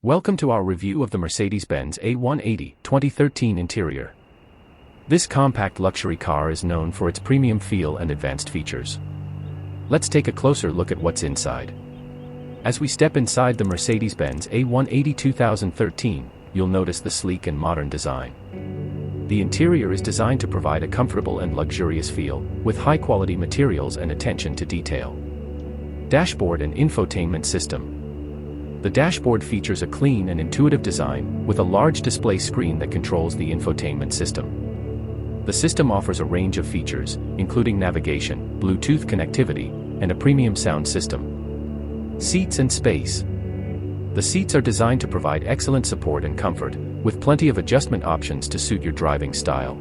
Welcome to our review of the Mercedes-Benz A180 2013 interior. This compact luxury car is known for its premium feel and advanced features. Let's take a closer look at what's inside. As we step inside the Mercedes-Benz A180 2013, you'll notice the sleek and modern design. The interior is designed to provide a comfortable and luxurious feel, with high-quality materials and attention to detail. Dashboard and infotainment system. The dashboard features a clean and intuitive design, with a large display screen that controls the infotainment system. The system offers a range of features, including navigation, Bluetooth connectivity, and a premium sound system. Seats and space. The seats are designed to provide excellent support and comfort, with plenty of adjustment options to suit your driving style.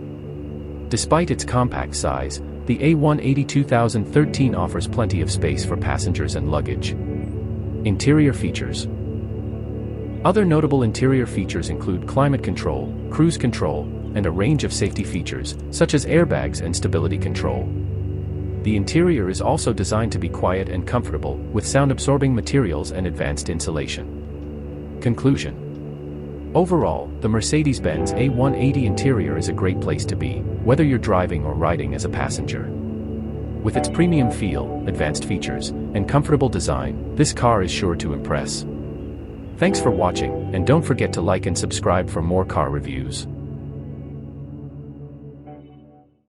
Despite its compact size, the A180 2013 offers plenty of space for passengers and luggage. Interior features. Other notable interior features include climate control, cruise control, and a range of safety features, such as airbags and stability control. The interior is also designed to be quiet and comfortable, with sound-absorbing materials and advanced insulation. Conclusion. Overall, the Mercedes-Benz A180 interior is a great place to be, whether you're driving or riding as a passenger. With its premium feel, advanced features, and comfortable design, this car is sure to impress. Thanks for watching, and don't forget to like and subscribe for more car reviews.